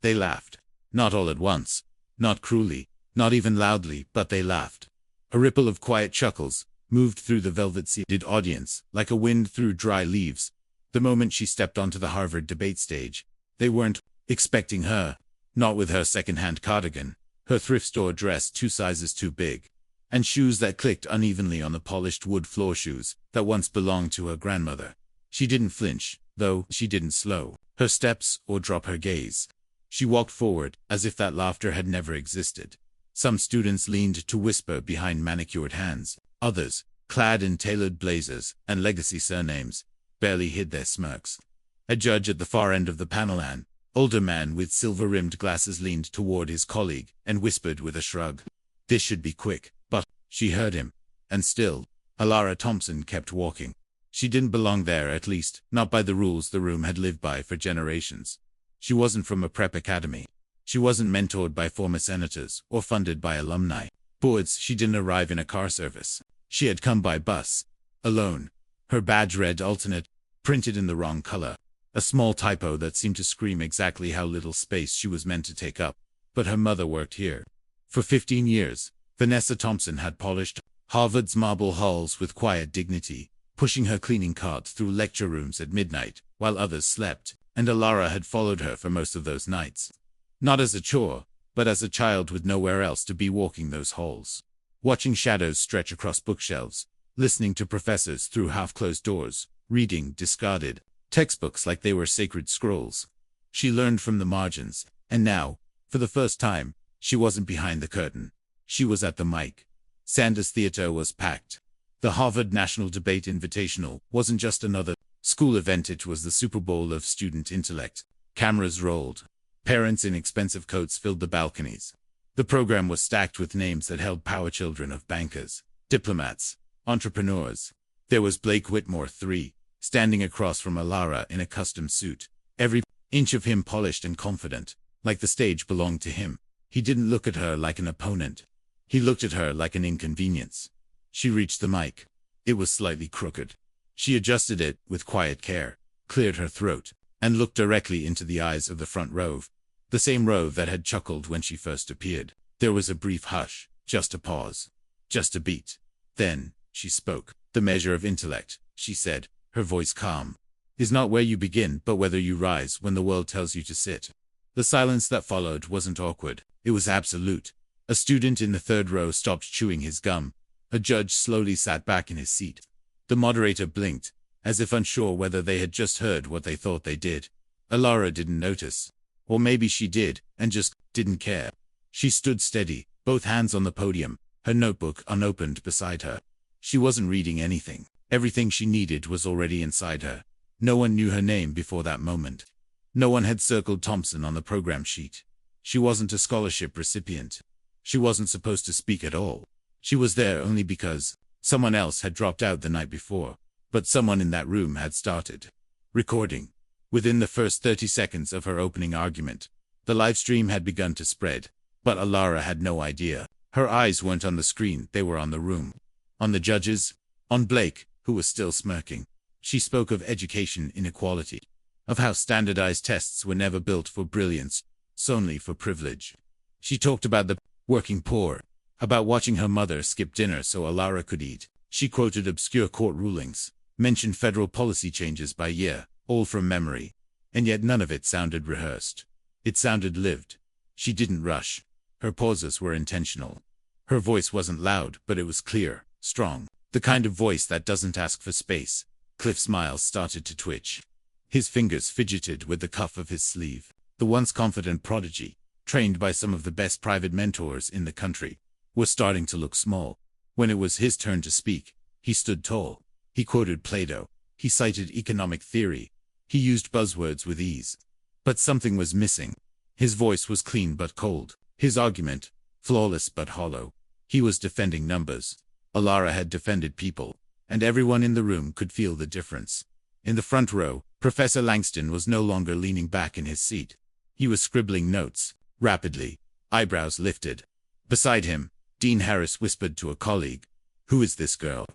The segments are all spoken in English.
They laughed. Not all at once. Not cruelly. Not even loudly, but they laughed. A ripple of quiet chuckles moved through the velvet-seated audience, like a wind through dry leaves. The moment she stepped onto the Harvard debate stage, they weren't expecting her. Not with her second-hand cardigan, her thrift store dress 2 sizes too big, and shoes that clicked unevenly on the polished wood floor shoes that once belonged to her grandmother. She didn't flinch, though. She didn't slow her steps or drop her gaze. She walked forward, as if that laughter had never existed. Some students leaned to whisper behind manicured hands. Others, clad in tailored blazers and legacy surnames, barely hid their smirks. A judge at the far end of the panel, an older man with silver-rimmed glasses, leaned toward his colleague and whispered with a shrug, "This should be quick." But she heard him. And still, Allara Thompson kept walking. She didn't belong there, at least, not by the rules the room had lived by for generations. She wasn't from a prep academy. She wasn't mentored by former senators or funded by alumni boards. She didn't arrive in a car service. She had come by bus, alone. Her badge read alternate, printed in the wrong color. A small typo that seemed to scream exactly how little space she was meant to take up. But her mother worked here. For 15 years, Vanessa Thompson had polished Harvard's marble halls with quiet dignity, pushing her cleaning cart through lecture rooms at midnight while others slept, and Allara had followed her for most of those nights. Not as a chore, but as a child with nowhere else to be, walking those halls, watching shadows stretch across bookshelves, listening to professors through half-closed doors, reading discarded textbooks like they were sacred scrolls. She learned from the margins, and now, for the first time, she wasn't behind the curtain. She was at the mic. Sanders Theater was packed. The Harvard National Debate Invitational wasn't just another school event, it was the Super Bowl of student intellect. Cameras rolled. Parents in expensive coats filled the balconies. The program was stacked with names that held power: children of bankers, diplomats, entrepreneurs. There was Blake Whitmore III, standing across from Allara in a custom suit, every inch of him polished and confident, like the stage belonged to him. He didn't look at her like an opponent. He looked at her like an inconvenience. She reached the mic. It was slightly crooked. She adjusted it with quiet care, cleared her throat, and looked directly into the eyes of the front row. The same row that had chuckled when she first appeared. There was a brief hush, just a pause, just a beat. Then, she spoke. "The measure of intellect," she said, her voice calm, "is not where you begin, but whether you rise when the world tells you to sit." The silence that followed wasn't awkward. It was absolute. A student in the third row stopped chewing his gum. A judge slowly sat back in his seat. The moderator blinked, as if unsure whether they had just heard what they thought they did. Allara didn't notice. Or maybe she did, and just didn't care. She stood steady, both hands on the podium, her notebook unopened beside her. She wasn't reading anything. Everything she needed was already inside her. No one knew her name before that moment. No one had circled Thompson on the program sheet. She wasn't a scholarship recipient. She wasn't supposed to speak at all. She was there only because someone else had dropped out the night before. But someone in that room had started recording. Within the first 30 seconds of her opening argument, the live stream had begun to spread. But Allara had no idea. Her eyes weren't on the screen, they were on the room. On the judges. On Blake, who was still smirking. She spoke of education inequality. Of how standardized tests were never built for brilliance, solely for privilege. She talked about the working poor. About watching her mother skip dinner so Allara could eat. She quoted obscure court rulings. Mentioned federal policy changes by year. All from memory. And yet none of it sounded rehearsed. It sounded lived. She didn't rush. Her pauses were intentional. Her voice wasn't loud, but it was clear, strong. The kind of voice that doesn't ask for space. Cliff's smile started to twitch. His fingers fidgeted with the cuff of his sleeve. The once confident prodigy, trained by some of the best private mentors in the country, was starting to look small. When it was his turn to speak, he stood tall. He quoted Plato. He cited economic theory. He used buzzwords with ease. But something was missing. His voice was clean but cold. His argument, flawless but hollow. He was defending numbers. Allara had defended people. And everyone in the room could feel the difference. In the front row, Professor Langston was no longer leaning back in his seat. He was scribbling notes, rapidly, eyebrows lifted. Beside him, Dean Harris whispered to a colleague, "Who is this girl?"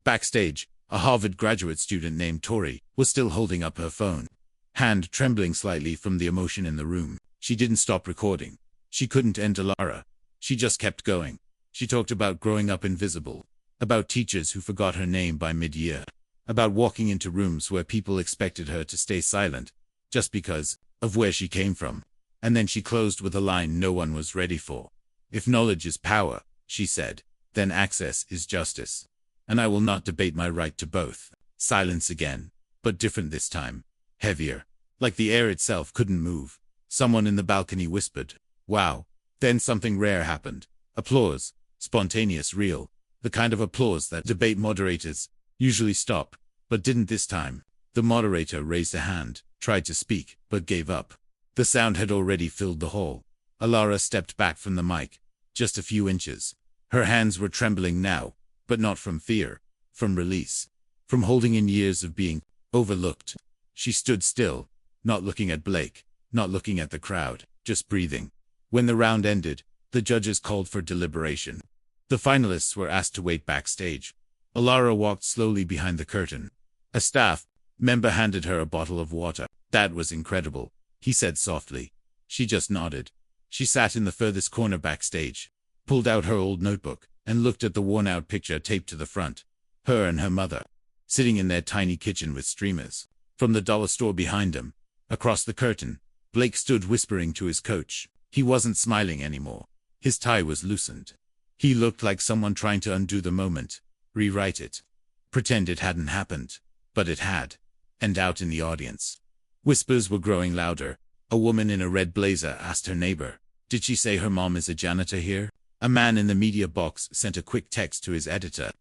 Backstage, a Harvard graduate student named Tori was still holding up her phone, hand trembling slightly from the emotion in the room. She didn't stop recording. She couldn't end Allara. She just kept going. She talked about growing up invisible, about teachers who forgot her name by mid-year, about walking into rooms where people expected her to stay silent, just because of where she came from. And then she closed with a line no one was ready for. If knowledge is power, she said, then access is justice. And I will not debate my right to both. Silence again, but different this time. Heavier. Like the air itself couldn't move. Someone in the balcony whispered, "Wow." Then something rare happened. Applause. Spontaneous, real. The kind of applause that debate moderators usually stop, but didn't this time. The moderator raised a hand, tried to speak, but gave up. The sound had already filled the hall. Allara stepped back from the mic, just a few inches. Her hands were trembling now, but not from fear, from release, from holding in years of being overlooked. She stood still, not looking at Blake, not looking at the crowd, just breathing. When the round ended, the judges called for deliberation. The finalists were asked to wait backstage. Allara walked slowly behind the curtain. A staff member handed her a bottle of water. "That was incredible," he said softly. She just nodded. She sat in the furthest corner backstage, pulled out her old notebook, and looked at the worn-out picture taped to the front. Her and her mother, sitting in their tiny kitchen with streamers. From the dollar store behind them, across the curtain, Blake stood whispering to his coach. He wasn't smiling anymore. His tie was loosened. He looked like someone trying to undo the moment, rewrite it, pretend it hadn't happened. But it had. And out in the audience, whispers were growing louder. A woman in a red blazer asked her neighbor, "Did she say her mom is a janitor here?" A man in the media box sent a quick text to his editor.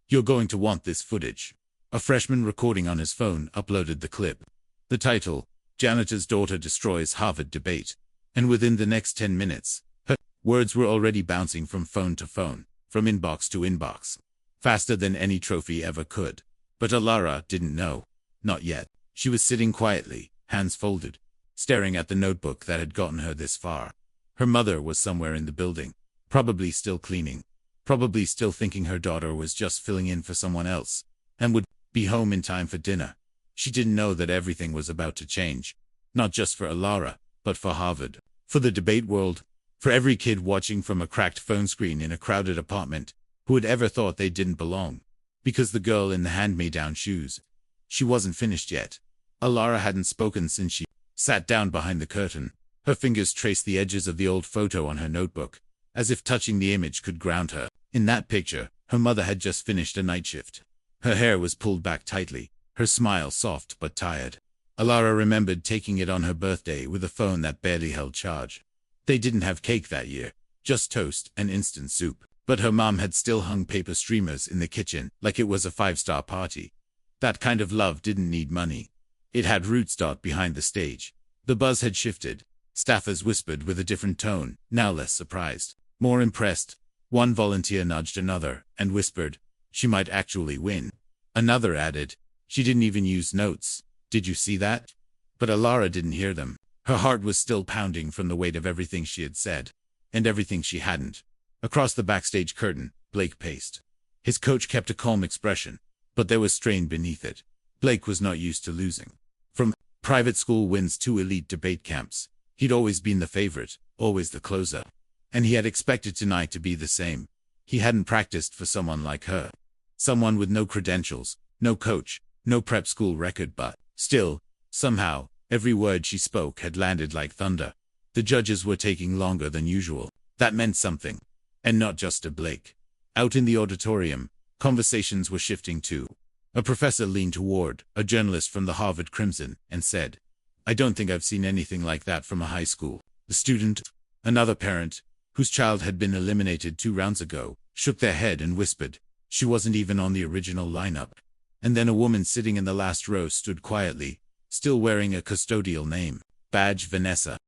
"You're going to want this footage." A freshman recording on his phone uploaded the clip. The title, "Janitor's Daughter Destroys Harvard Debate." And within the next 10 minutes, her words were already bouncing from phone to phone, from inbox to inbox, faster than any trophy ever could. But Allara didn't know. Not yet. She was sitting quietly, hands folded, staring at the notebook that had gotten her this far. Her mother was somewhere in the building, probably still cleaning, probably still thinking her daughter was just filling in for someone else, and would be home in time for dinner. She didn't know that everything was about to change, not just for Allara, but for Harvard, for the debate world, for every kid watching from a cracked phone screen in a crowded apartment who had ever thought they didn't belong. Because the girl in the hand-me-down shoes, she wasn't finished yet. Allara hadn't spoken since she sat down behind the curtain. Her fingers traced the edges of the old photo on her notebook, as if touching the image could ground her. In that picture, her mother had just finished a night shift. Her hair was pulled back tightly, her smile soft but tired. Allara remembered taking it on her birthday with a phone that barely held charge. They didn't have cake that year, just toast and instant soup. But her mom had still hung paper streamers in the kitchen, like it was a 5-star party. That kind of love didn't need money. It had roots. Behind the stage, the buzz had shifted. Staffers whispered with a different tone, now less surprised, more impressed. One volunteer nudged another and whispered, "She might actually win." Another added, "She didn't even use notes. Did you see that?" But Allara didn't hear them. Her heart was still pounding from the weight of everything she had said, and everything she hadn't. Across the backstage curtain, Blake paced. His coach kept a calm expression, but there was strain beneath it. Blake was not used to losing. From private school wins to elite debate camps, he'd always been the favorite, always the closer. And he had expected tonight to be the same. He hadn't practiced for someone like her. Someone with no credentials, no coach, no prep school record, but still, somehow, every word she spoke had landed like thunder. The judges were taking longer than usual. That meant something. And not just to Blake. Out in the auditorium, conversations were shifting too. A professor leaned toward a journalist from the Harvard Crimson and said, "I don't think I've seen anything like that from a high school." The student, another parent, whose child had been eliminated 2 rounds ago, shook their head and whispered, "She wasn't even on the original lineup." And then a woman sitting in the last row stood quietly, still wearing a custodial name badge, Vanessa.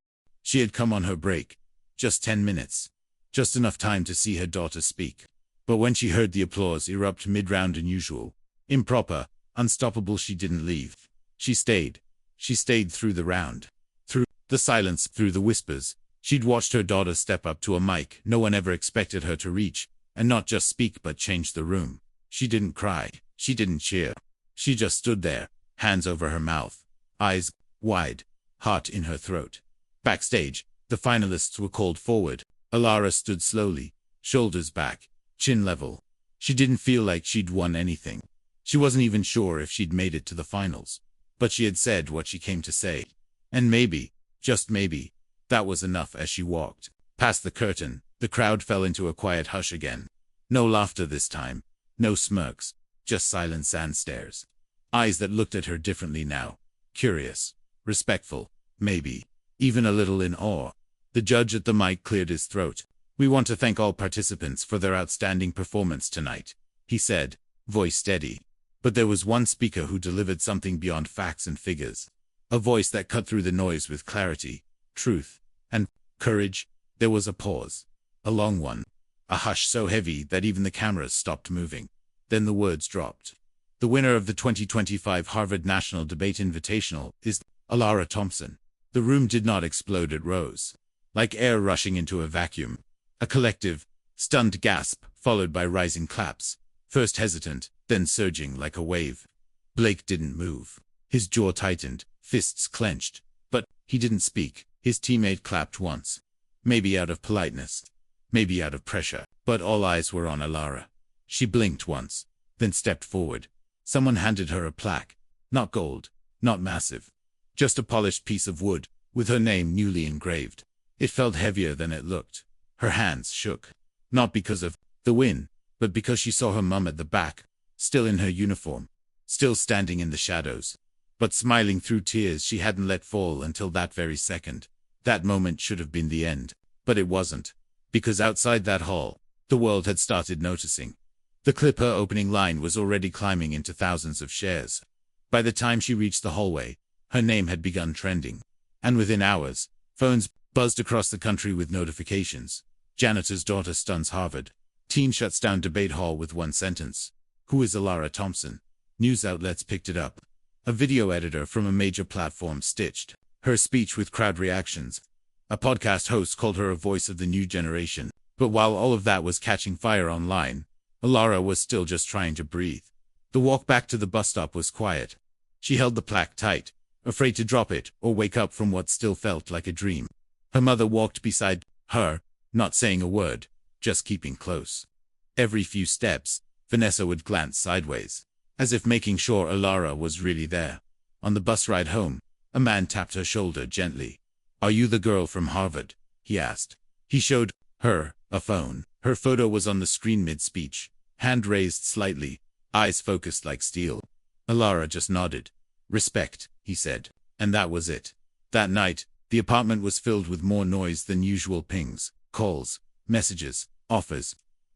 She had come on her break. Just 10 minutes. Just enough time to see her daughter speak. But when she heard the applause erupt mid-round unusual, improper, unstoppable, she didn't leave. She stayed. She stayed through the round. Through the silence, through the whispers. She'd watched her daughter step up to a mic no one ever expected her to reach, and not just speak but change the room. She didn't cry. She didn't cheer. She just stood there, hands over her mouth, eyes wide, heart in her throat. Backstage, The finalists were called forward. Allara stood slowly, shoulders back, chin level. She didn't feel like she'd won anything. She wasn't even sure if she'd made it to the finals. But she had said what she came to say. And maybe, just maybe, that was enough. As she walked past the curtain, the crowd fell into a quiet hush again. No laughter this time. No smirks. Just silent sand stares. Eyes that looked at her differently now. Curious. Respectful. Maybe. Even a little in awe. The judge at the mic cleared his throat. "We want to thank all participants for their outstanding performance tonight," he said, voice steady. But there was one speaker who delivered something beyond facts and figures. A voice that cut through the noise with clarity, truth, and courage. There was a pause. A long one. A hush so heavy that even the cameras stopped moving. Then the words dropped. "The winner of the 2025 Harvard National Debate Invitational is Allara Thompson." The room did not explode, it rose. Like air rushing into a vacuum. A collective, stunned gasp, followed by rising claps. First hesitant, then surging like a wave. Blake didn't move. His jaw tightened, fists clenched. But he didn't speak. His teammate clapped once. Maybe out of politeness. Maybe out of pressure. But all eyes were on Allara. She blinked once, then stepped forward. Someone handed her a plaque. Not gold, not massive. Just a polished piece of wood, with her name newly engraved. It felt heavier than it looked. Her hands shook. Not because of the win, but because she saw her mum at the back, still in her uniform, still standing in the shadows, but smiling through tears she hadn't let fall until that very second. That moment should have been the end, but it wasn't. Because outside that hall, the world had started noticing. The clip, her opening line, was already climbing into thousands of shares. By the time she reached the hallway, her name had begun trending. And within hours, phones buzzed across the country with notifications. Janitor's daughter stuns Harvard. Teen shuts down debate hall with one sentence. Who is Allara Thompson? News outlets picked it up. A video editor from a major platform stitched her speech with crowd reactions. A podcast host called her a voice of the new generation. But while all of that was catching fire online, Allara was still just trying to breathe. The walk back to the bus stop was quiet. She held the plaque tight, afraid to drop it or wake up from what still felt like a dream. Her mother walked beside her, not saying a word, just keeping close. Every few steps, Vanessa would glance sideways, as if making sure Allara was really there. On the bus ride home, a man tapped her shoulder gently. "Are you the girl from Harvard?" he asked. He showed her a phone. Her photo was on the screen mid-speech, hand raised slightly, eyes focused like steel. Allara just nodded. "Respect," he said. And that was it. That night, the apartment was filled with more noise than usual: pings, calls, messages, offers.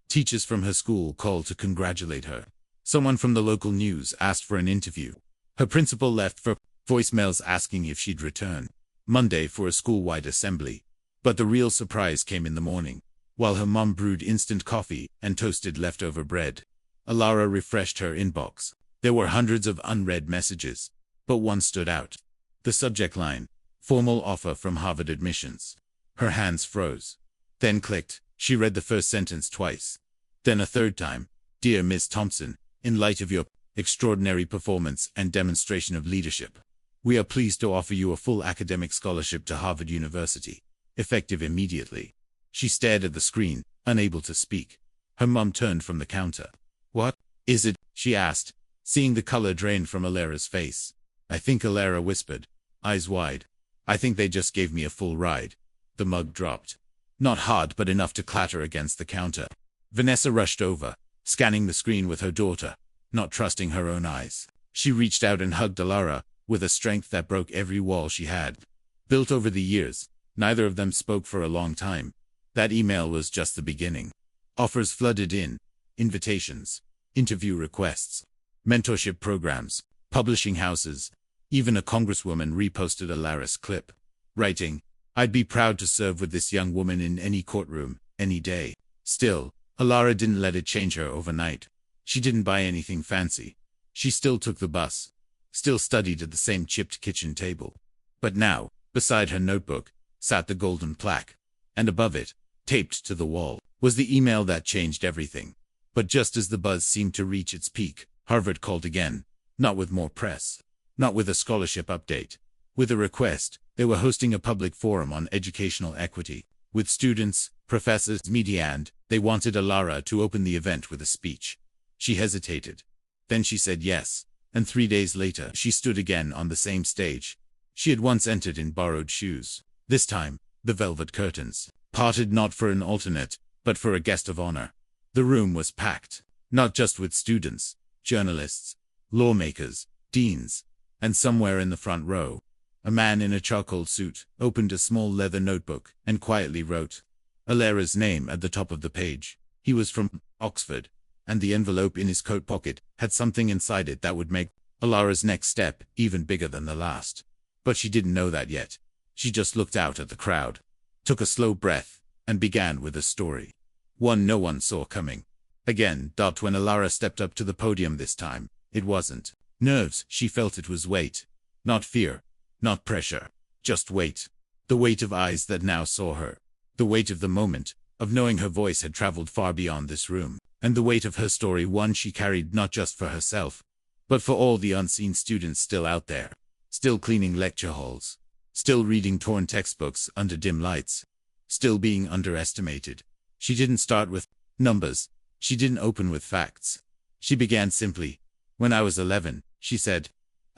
Teachers from her school called to congratulate her. Someone from the local news asked for an interview. Her principal left for voicemails asking if she'd return Monday for a school-wide assembly. But the real surprise came in the morning, while her mom brewed instant coffee and toasted leftover bread. Allara refreshed her inbox. There were hundreds of unread messages, but one stood out. The subject line: formal offer from Harvard admissions. Her hands froze. Then clicked. She read the first sentence twice. Then a third time. "Dear Ms. Thompson, in light of your extraordinary performance and demonstration of leadership, we are pleased to offer you a full academic scholarship to Harvard University, effective immediately." She stared at the screen, unable to speak. Her mum turned from the counter. "What is it?" she asked, seeing the color drain from Allara's face. "I think," Allara whispered, eyes wide. "I think they just gave me a full ride." The mug dropped. Not hard, but enough to clatter against the counter. Vanessa rushed over, scanning the screen with her daughter, not trusting her own eyes. She reached out and hugged Allara, with a strength that broke every wall she had built over the years. Neither of them spoke for a long time. That email was just the beginning. Offers flooded in. Invitations, interview requests, mentorship programs, publishing houses. Even a congresswoman reposted Allara's clip, writing, "I'd be proud to serve with this young woman in any courtroom, any day." Still, Allara didn't let it change her overnight. She didn't buy anything fancy. She still took the bus, still studied at the same chipped kitchen table. But now, beside her notebook, sat the golden plaque. And above it, taped to the wall, was the email that changed everything. But just as the buzz seemed to reach its peak, Harvard called again. Not with more press. Not with a scholarship update. With a request They were hosting a public forum on educational equity, with students, professors, media, and they wanted Allara to open the event with a speech. She hesitated. Then she said yes, and 3 days later she stood again on the same stage. She had once entered in borrowed shoes. This time, the velvet curtains parted not for an alternate, but for a guest of honor. The room was packed, not just with students, journalists, lawmakers, deans, and somewhere in the front row, a man in a charcoal suit opened a small leather notebook and quietly wrote Allara's name at the top of the page. He was from Oxford, and the envelope in his coat pocket had something inside it that would make Allara's next step even bigger than the last. But she didn't know that yet. She just looked out at the crowd, took a slow breath, and began with a story. One no one saw coming. Again, when Allara stepped up to the podium this time, it wasn't nerves. She felt it was weight. Not fear, not pressure, just weight. The weight of eyes that now saw her. The weight of the moment, of knowing her voice had traveled far beyond this room. And the weight of her story, one she carried not just for herself, but for all the unseen students still out there, still cleaning lecture halls, still reading torn textbooks under dim lights, still being underestimated. She didn't start with numbers. She didn't open with facts. She began simply. When I was 11, she said,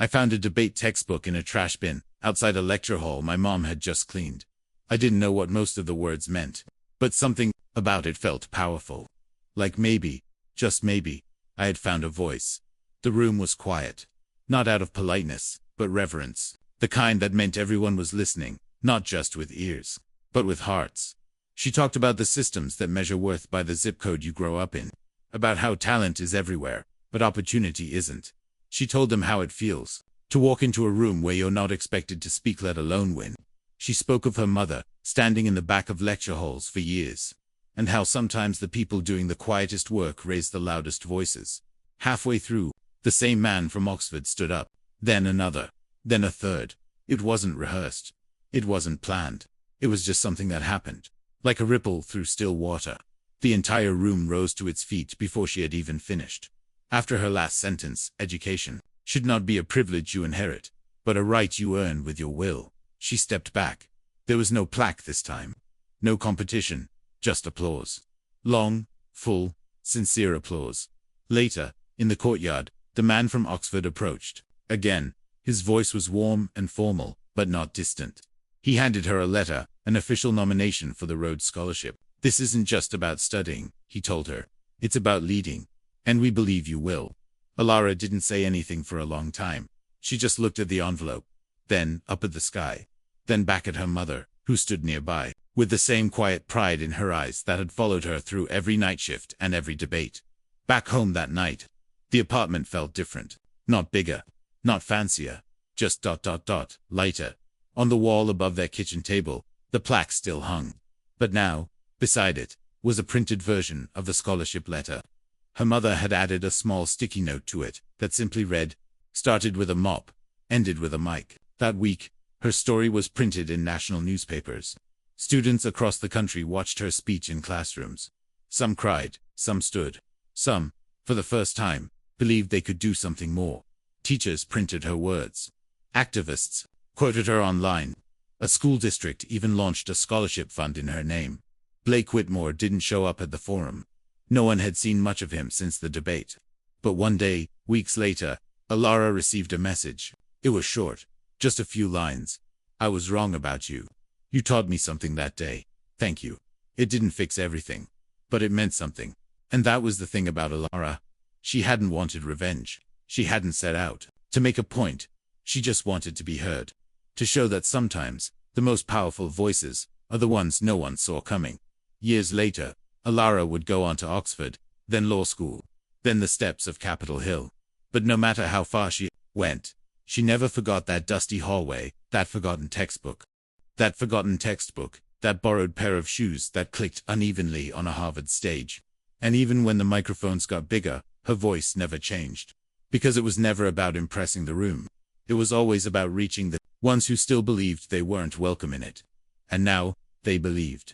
I found a debate textbook in a trash bin outside a lecture hall my mom had just cleaned. I didn't know what most of the words meant, but something about it felt powerful. Like maybe, just maybe, I had found a voice. The room was quiet. Not out of politeness, but reverence. The kind that meant everyone was listening, not just with ears, but with hearts. She talked about the systems that measure worth by the zip code you grow up in. About how talent is everywhere, but opportunity isn't. She told them how it feels to walk into a room where you're not expected to speak, let alone win. She spoke of her mother, standing in the back of lecture halls for years, and how sometimes the people doing the quietest work raised the loudest voices. Halfway through, the same man from Oxford stood up, then another, then a third. It wasn't rehearsed. It wasn't planned. It was just something that happened, like a ripple through still water. The entire room rose to its feet before she had even finished. After her last sentence, education should not be a privilege you inherit, but a right you earn with your will. She stepped back. There was no plaque this time. No competition. Just applause. Long, full, sincere applause. Later, in the courtyard, the man from Oxford approached. Again, his voice was warm and formal, but not distant. He handed her a letter, an official nomination for the Rhodes Scholarship. This isn't just about studying, he told her. It's about leading. And we believe you will. Allara didn't say anything for a long time. She just looked at the envelope, then up at the sky, then back at her mother, who stood nearby, with the same quiet pride in her eyes that had followed her through every night shift and every debate. Back home that night, the apartment felt different. Not bigger, not fancier, just lighter. On the wall above their kitchen table, the plaque still hung. But now, beside it, was a printed version of the scholarship letter. Her mother had added a small sticky note to it that simply read, started with a mop, ended with a mic. That week, her story was printed in national newspapers. Students across the country watched her speech in classrooms. Some cried, some stood. Some, for the first time, believed they could do something more. Teachers printed her words. Activists quoted her online. A school district even launched a scholarship fund in her name. Blake Whitmore didn't show up at the forum. No one had seen much of him since the debate. But one day, weeks later, Allara received a message. It was short, just a few lines. I was wrong about you. You taught me something that day. Thank you. It didn't fix everything, but it meant something. And that was the thing about Allara. She hadn't wanted revenge. She hadn't set out to make a point. She just wanted to be heard. To show that sometimes, the most powerful voices are the ones no one saw coming. Years later, Allara would go on to Oxford, then law school, then the steps of Capitol Hill. But no matter how far she went, she never forgot that dusty hallway, that forgotten textbook. That forgotten textbook, that borrowed pair of shoes that clicked unevenly on a Harvard stage. And even when the microphones got bigger, her voice never changed. Because it was never about impressing the room. It was always about reaching the ones who still believed they weren't welcome in it. And now, they believed.